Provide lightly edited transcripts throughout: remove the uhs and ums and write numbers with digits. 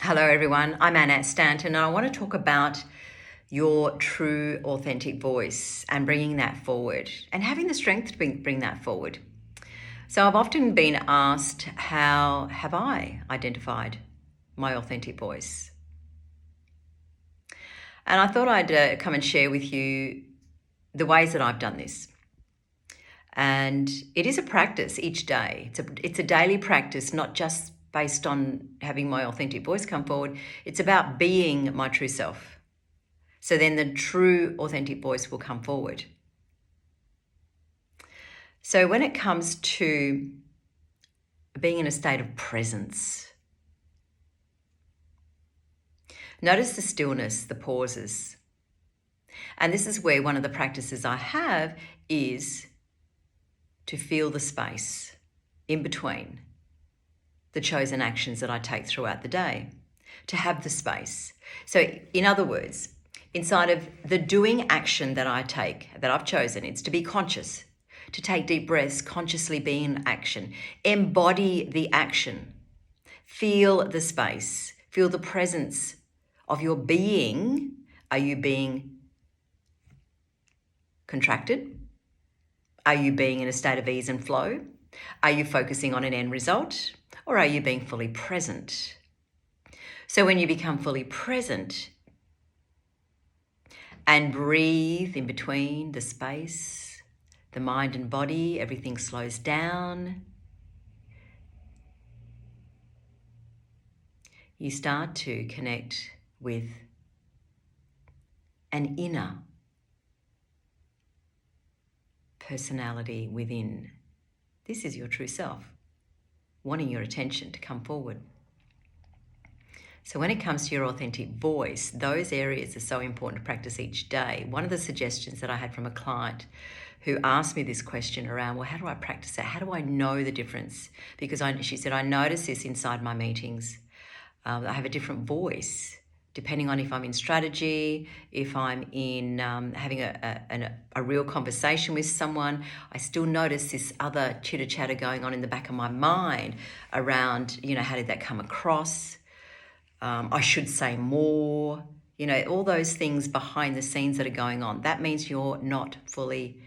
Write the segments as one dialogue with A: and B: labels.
A: Hello everyone, I'm Annette Stanton and I want to talk about your true authentic voice and bringing that forward and having the strength to bring that forward. So I've often been asked, how have I identified my authentic voice? And I thought I'd come and share with you the ways that I've done this. And it is a practice each day. It's a daily practice, not just based on having my authentic voice come forward. It's about being my true self. So then the true authentic voice will come forward. So when it comes to being in a state of presence, notice the stillness, the pauses. And this is where one of the practices I have is to feel the space in between the chosen actions that I take throughout the day, to have the space. So in other words, inside of the doing action that I take, that I've chosen, it's to be conscious, to take deep breaths, consciously be in action, embody the action, feel the space, feel the presence of your being. Are you being contracted? Are you being in a state of ease and flow? Are you focusing on an end result? Or are you being fully present? So when you become fully present and breathe in between the space, the mind and body, everything slows down. You start to connect with an inner personality within. This is your true self, wanting your attention to come forward. So when it comes to your authentic voice, those areas are so important to practice each day. One of the suggestions that I had from a client who asked me this question around, well, how do I practice that? How do I know the difference? Because she said, I notice this inside my meetings. I have a different voice depending on if I'm in strategy, if I'm in having a real conversation with someone. I still notice this other chitter-chatter going on in the back of my mind around, how did that come across? I should say more, all those things behind the scenes that are going on. That means you're not fully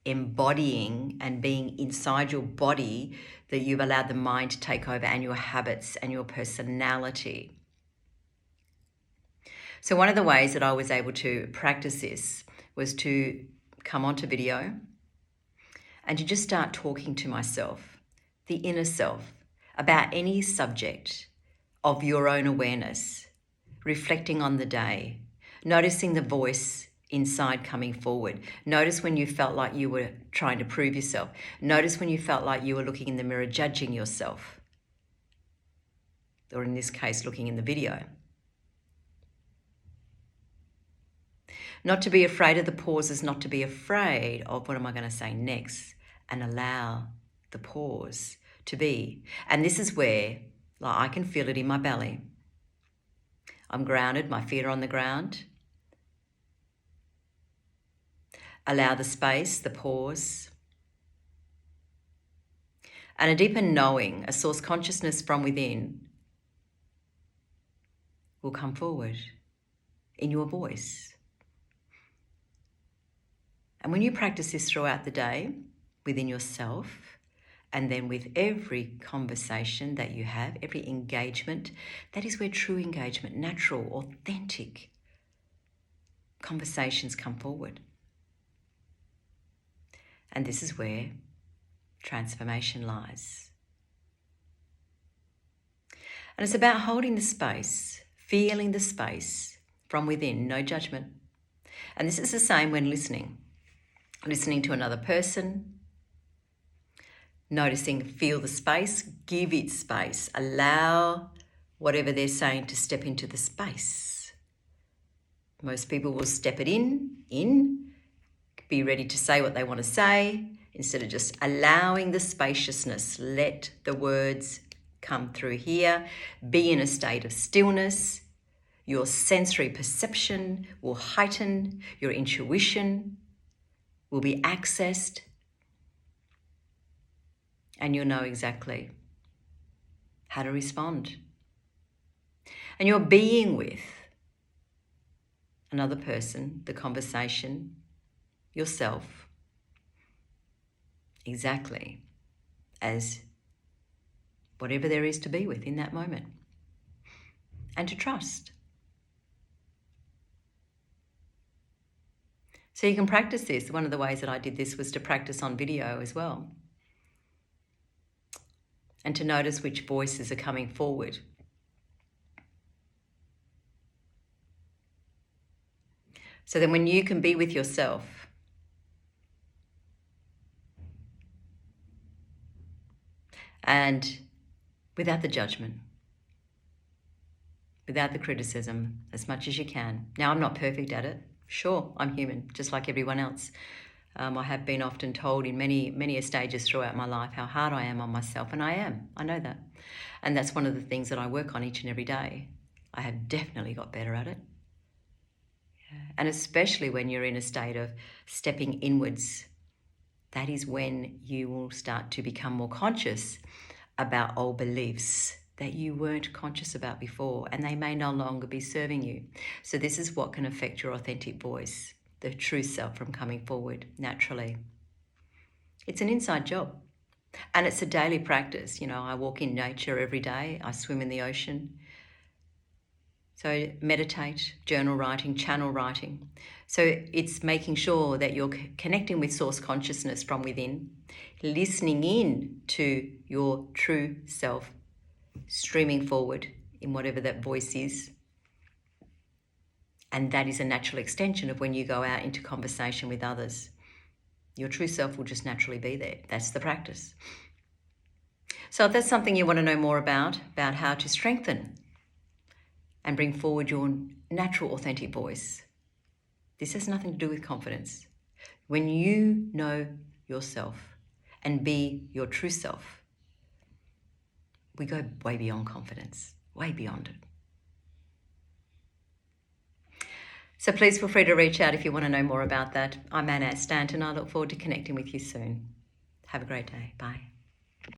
A: embodying and being inside your body, that you've allowed the mind to take over and your habits and your personality. So one of the ways that I was able to practice this was to come onto video and to just start talking to myself, the inner self, about any subject of your own awareness, reflecting on the day, noticing the voice inside coming forward. Notice when you felt like you were trying to prove yourself. Notice when you felt like you were looking in the mirror, judging yourself, or in this case, looking in the video. Not to be afraid of the pauses, not to be afraid of what am I going to say next, and allow the pause to be. And this is where I can feel it in my belly. I'm grounded, my feet are on the ground. Allow the space, the pause. And a deeper knowing, a source consciousness from within will come forward in your voice. And when you practice this throughout the day, within yourself, and then with every conversation that you have, every engagement, that is where true engagement, natural, authentic conversations come forward. And this is where transformation lies. And it's about holding the space, feeling the space from within, no judgment. And this is the same when listening to another person, noticing, feel the space, give it space, allow whatever they're saying to step into the space. Most people will step it in, be ready to say what they want to say, instead of just allowing the spaciousness. Let the words come through here. Be in a state of stillness. Your sensory perception will heighten. Your intuition will be accessed. And you'll know exactly how to respond. and you're being with another person, the conversation, yourself, exactly as whatever there is to be with in that moment. And to trust. So you can practice this. One of the ways that I did this was to practice on video as well. And to notice which voices are coming forward. So then when you can be with yourself, and without the judgment, without the criticism, as much as you can. Now, I'm not perfect at it. Sure, I'm human, just like everyone else. I have been often told in many stages throughout my life how hard I am on myself, and I am. I know that. And that's one of the things that I work on each and every day. I have definitely got better at it. Yeah. And especially when you're in a state of stepping inwards, that is when you will start to become more conscious about old beliefs that you weren't conscious about before, and they may no longer be serving you. So this is what can affect your authentic voice, the true self, from coming forward naturally. It's an inside job, and it's a daily practice. You know, I walk in nature every day, I swim in the ocean. So meditate, journal writing, channel writing. So it's making sure that you're connecting with source consciousness from within, listening in to your true self, streaming forward in whatever that voice is. And that is a natural extension of when you go out into conversation with others. Your true self will just naturally be there. That's the practice. So if that's something you want to know more about how to strengthen and bring forward your natural authentic voice, this has nothing to do with confidence. When you know yourself and be your true self, we go way beyond confidence, way beyond it. So please feel free to reach out if you want to know more about that. I'm Annette Stanton. I look forward to connecting with you soon. Have a great day. Bye.